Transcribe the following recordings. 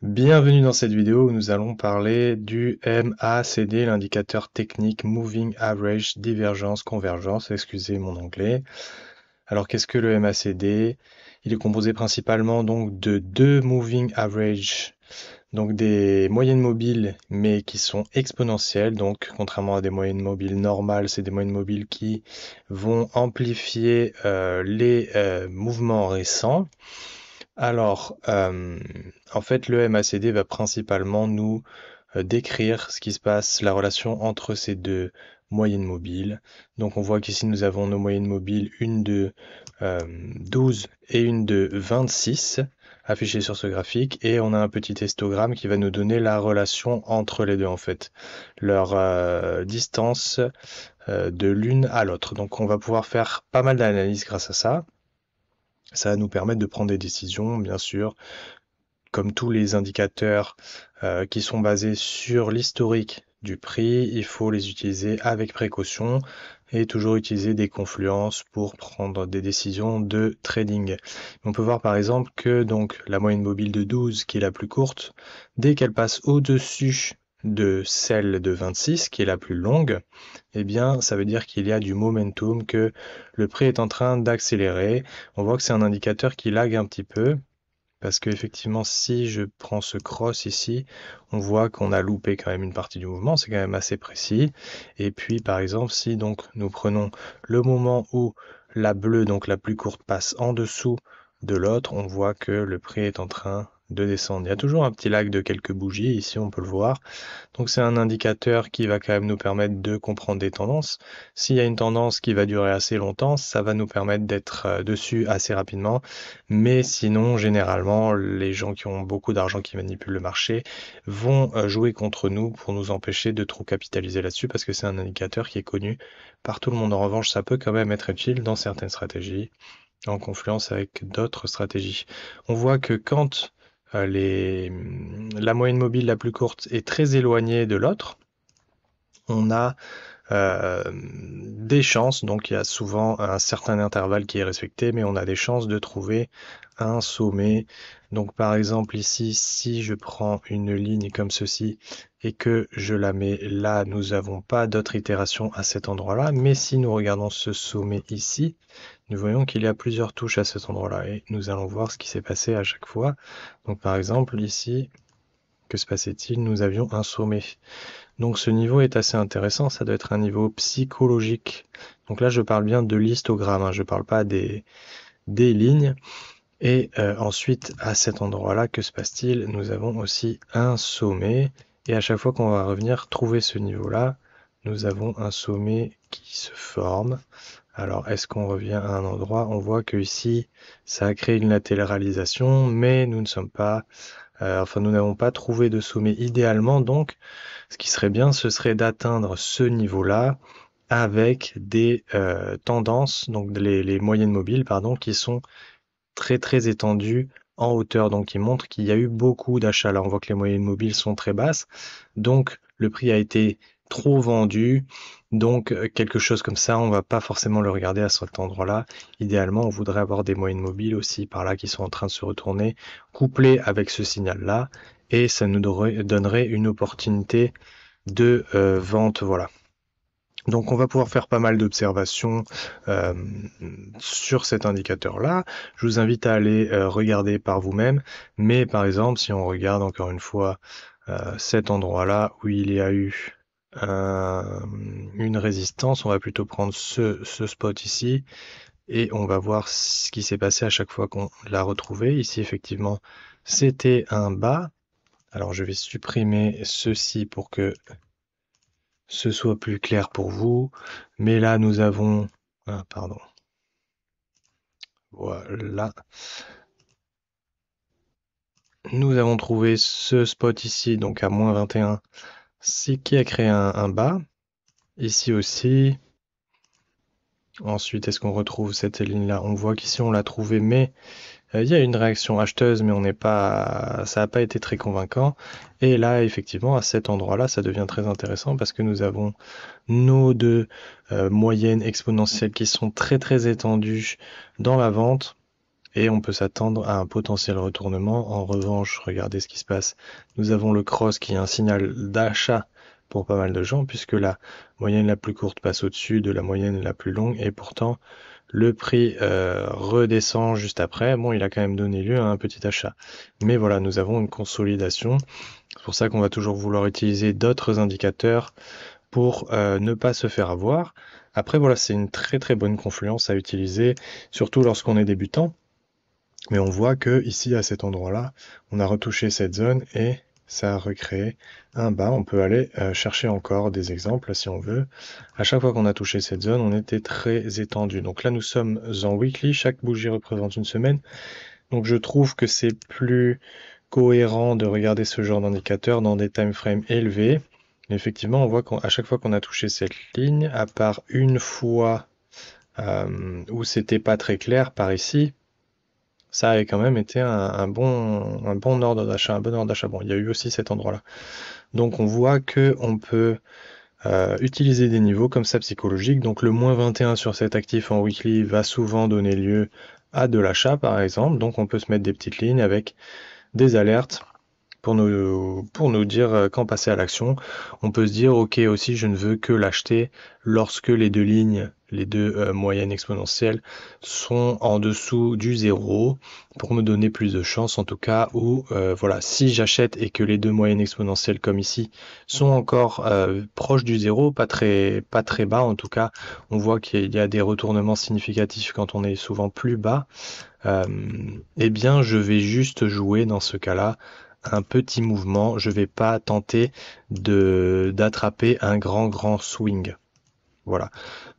Bienvenue dans cette vidéo où nous allons parler du MACD, l'indicateur technique Moving Average Divergence Convergence, excusez mon anglais. Alors qu'est-ce que le MACD? Il est composé principalement donc de deux Moving Average, donc des moyennes mobiles mais qui sont exponentielles. Donc contrairement à des moyennes mobiles normales, c'est des moyennes mobiles qui vont amplifier les mouvements récents. Alors, en fait, le MACD va principalement nous décrire ce qui se passe, la relation entre ces deux moyennes mobiles. Donc, on voit qu'ici, nous avons nos moyennes mobiles, une de 12 et une de 26 affichées sur ce graphique. Et on a un petit histogramme qui va nous donner la relation entre les deux, en fait, leur distance de l'une à l'autre. Donc, on va pouvoir faire pas mal d'analyses grâce à ça. Ça va nous permettre de prendre des décisions, bien sûr, comme tous les indicateurs qui sont basés sur l'historique du prix, il faut les utiliser avec précaution et toujours utiliser des confluences pour prendre des décisions de trading. On peut voir par exemple que donc la moyenne mobile de 12, qui est la plus courte, dès qu'elle passe au-dessus de celle de 26, qui est la plus longue, eh bien, ça veut dire qu'il y a du momentum, que le prix est en train d'accélérer. On voit que c'est un indicateur qui lag un petit peu, parce que effectivement, si je prends ce cross ici, on voit qu'on a loupé quand même une partie du mouvement, c'est quand même assez précis. Et puis, par exemple, si donc nous prenons le moment où la bleue, donc la plus courte, passe en dessous de l'autre, on voit que le prix est en train de descendre. Il y a toujours un petit lag de quelques bougies, ici on peut le voir. Donc c'est un indicateur qui va quand même nous permettre de comprendre des tendances. S'il y a une tendance qui va durer assez longtemps, ça va nous permettre d'être dessus assez rapidement. Mais sinon, généralement, les gens qui ont beaucoup d'argent qui manipulent le marché vont jouer contre nous pour nous empêcher de trop capitaliser là-dessus parce que c'est un indicateur qui est connu par tout le monde. En revanche, ça peut quand même être utile dans certaines stratégies en confluence avec d'autres stratégies. On voit que quand la moyenne mobile la plus courte est très éloignée de l'autre, on a des chances, donc il y a souvent un certain intervalle qui est respecté, mais on a des chances de trouver un sommet. Donc par exemple ici, si je prends une ligne comme ceci et que je la mets là, nous n'avons pas d'autre itération à cet endroit-là, mais si nous regardons ce sommet ici, nous voyons qu'il y a plusieurs touches à cet endroit-là et nous allons voir ce qui s'est passé à chaque fois. Donc par exemple ici, que se passait-il? Nous avions un sommet. Donc ce niveau est assez intéressant, ça doit être un niveau psychologique. Donc là je parle bien de l'histogramme, hein, je parle pas des lignes. Et ensuite à cet endroit-là, que se passe-t-il? Nous avons aussi un sommet. Et à chaque fois qu'on va revenir trouver ce niveau-là, nous avons un sommet qui se forme. Alors, est-ce qu'on revient à un endroit? On voit que ici, ça a créé une latéralisation, mais nous ne sommes pas, enfin, nous n'avons pas trouvé de sommet idéalement. Donc, ce qui serait bien, ce serait d'atteindre ce niveau-là avec des tendances, donc les moyennes mobiles, pardon, qui sont très très étendues en hauteur. Donc, qui montrent qu'il y a eu beaucoup d'achats. Là, on voit que les moyennes mobiles sont très basses. Donc, le prix a été trop vendu. Donc, quelque chose comme ça, on va pas forcément le regarder à cet endroit-là. Idéalement, on voudrait avoir des moyennes mobiles aussi par là qui sont en train de se retourner, couplées avec ce signal-là. Et ça nous donnerait une opportunité de vente, voilà. Donc on va pouvoir faire pas mal d'observations euh, sur cet indicateur-là. Je vous invite à aller regarder par vous-même. Mais par exemple, si on regarde encore une fois cet endroit-là où il y a eu une résistance, on va plutôt prendre ce spot ici et on va voir ce qui s'est passé à chaque fois qu'on l'a retrouvé. Ici, effectivement, c'était un bas. Alors je vais supprimer ceci pour que ce soit plus clair pour vous. Mais là, nous avons... Ah, pardon. Voilà. Nous avons trouvé ce spot ici, donc à moins 21, c'est qui a créé un bas. Ici aussi. Ensuite, est-ce qu'on retrouve cette ligne-là? On voit qu'ici, on l'a trouvé, mais il y a une réaction acheteuse, mais on n'est pas, ça n'a pas été très convaincant. Et là, effectivement, à cet endroit-là, ça devient très intéressant parce que nous avons nos deux moyennes exponentielles qui sont très très étendues dans la vente. et on peut s'attendre à un potentiel retournement. En revanche, regardez ce qui se passe. Nous avons le cross qui est un signal d'achat pour pas mal de gens, puisque la moyenne la plus courte passe au-dessus de la moyenne la plus longue, et pourtant le prix redescend juste après. Bon, il a quand même donné lieu à un petit achat. Mais voilà, nous avons une consolidation. C'est pour ça qu'on va toujours vouloir utiliser d'autres indicateurs pour ne pas se faire avoir. Après, voilà, c'est une très très bonne confluence à utiliser, surtout lorsqu'on est débutant. Mais on voit que ici, à cet endroit-là, on a retouché cette zone et ça a recréé un bas. On peut aller chercher encore des exemples si on veut. À chaque fois qu'on a touché cette zone, on était très étendu. Donc là, nous sommes en weekly. Chaque bougie représente une semaine. Donc je trouve que c'est plus cohérent de regarder ce genre d'indicateur dans des time frames élevés. Effectivement, on voit qu'à chaque fois qu'on a touché cette ligne, à part une fois où c'était pas très clair par ici, ça avait quand même été un bon ordre d'achat, un bon ordre d'achat. Bon, il y a eu aussi cet endroit-là. Donc on voit que on peut utiliser des niveaux comme ça psychologiques. Donc le moins 21 sur cet actif en weekly va souvent donner lieu à de l'achat par exemple. Donc on peut se mettre des petites lignes avec des alertes pour nous dire quand passer à l'action. On peut se dire, ok, aussi, je ne veux que l'acheter lorsque les deux lignes, les deux moyennes exponentielles sont en dessous du zéro pour me donner plus de chance, en tout cas, ou voilà, si j'achète et que les deux moyennes exponentielles, comme ici, sont encore proches du zéro, pas très bas, en tout cas, on voit qu'il y a des retournements significatifs quand on est souvent plus bas. Eh bien, je vais juste jouer dans ce cas-là un petit mouvement. Je vais pas tenter d'attraper un grand swing. Voilà.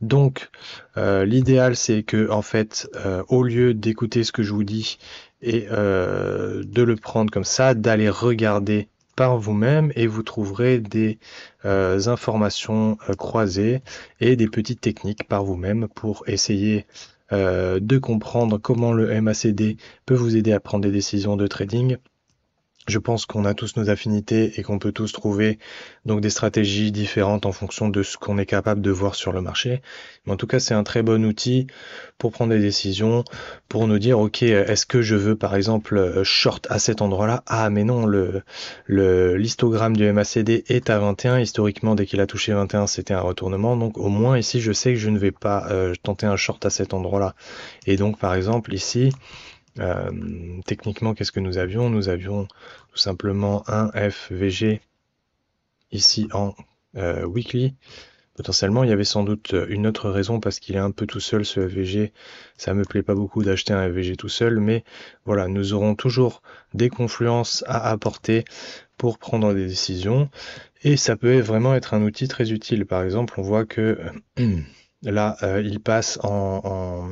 Donc, l'idéal, c'est que, en fait, au lieu d'écouter ce que je vous dis et de le prendre comme ça, d'aller regarder par vous-même et vous trouverez des informations croisées et des petites techniques par vous-même pour essayer de comprendre comment le MACD peut vous aider à prendre des décisions de trading. Je pense qu'on a tous nos affinités et qu'on peut tous trouver donc des stratégies différentes en fonction de ce qu'on est capable de voir sur le marché. Mais en tout cas, c'est un très bon outil pour prendre des décisions, pour nous dire, ok, est-ce que je veux par exemple short à cet endroit-là? Ah, mais non, l'histogramme du MACD est à 21. Historiquement, dès qu'il a touché 21, c'était un retournement. Donc au moins ici, je sais que je ne vais pas tenter un short à cet endroit-là. Et donc par exemple ici, techniquement, qu'est-ce que nous avions? Nous avions tout simplement un FVG ici en weekly. Potentiellement, il y avait sans doute une autre raison parce qu'il est un peu tout seul ce FVG. Ça me plaît pas beaucoup d'acheter un FVG tout seul, mais voilà, nous aurons toujours des confluences à apporter pour prendre des décisions et ça peut vraiment être un outil très utile. Par exemple, on voit que là, il passe en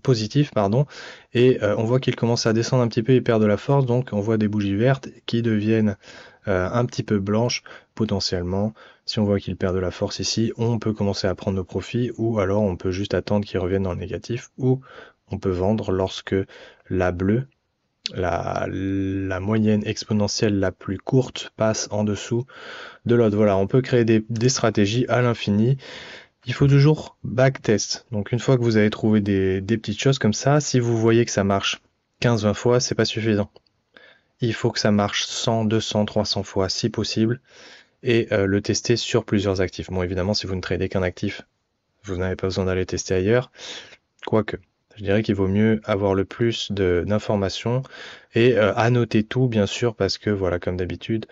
positif, pardon, et on voit qu'il commence à descendre un petit peu, il perd de la force, donc on voit des bougies vertes qui deviennent un petit peu blanches potentiellement. Si on voit qu'il perd de la force ici, on peut commencer à prendre nos profits, ou alors on peut juste attendre qu'il revienne dans le négatif, ou on peut vendre lorsque la bleue, la moyenne exponentielle la plus courte passe en dessous de l'autre. Voilà, on peut créer des stratégies à l'infini. Il faut toujours backtest. Donc une fois que vous avez trouvé des petites choses comme ça, si vous voyez que ça marche 15-20 fois, c'est pas suffisant. Il faut que ça marche 100, 200, 300 fois si possible et le tester sur plusieurs actifs. Bon, évidemment, si vous ne tradez qu'un actif, vous n'avez pas besoin d'aller tester ailleurs. Quoique, je dirais qu'il vaut mieux avoir le plus d'informations et annoter tout, bien sûr, parce que voilà, comme d'habitude,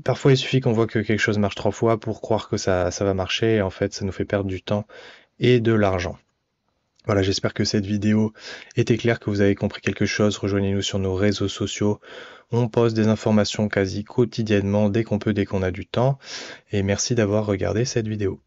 parfois il suffit qu'on voit que quelque chose marche 3 fois pour croire que ça va marcher et en fait ça nous fait perdre du temps et de l'argent. Voilà, j'espère que cette vidéo était claire, que vous avez compris quelque chose. Rejoignez-nous sur nos réseaux sociaux. On poste des informations quasi quotidiennement dès qu'on peut, dès qu'on a du temps. Et merci d'avoir regardé cette vidéo.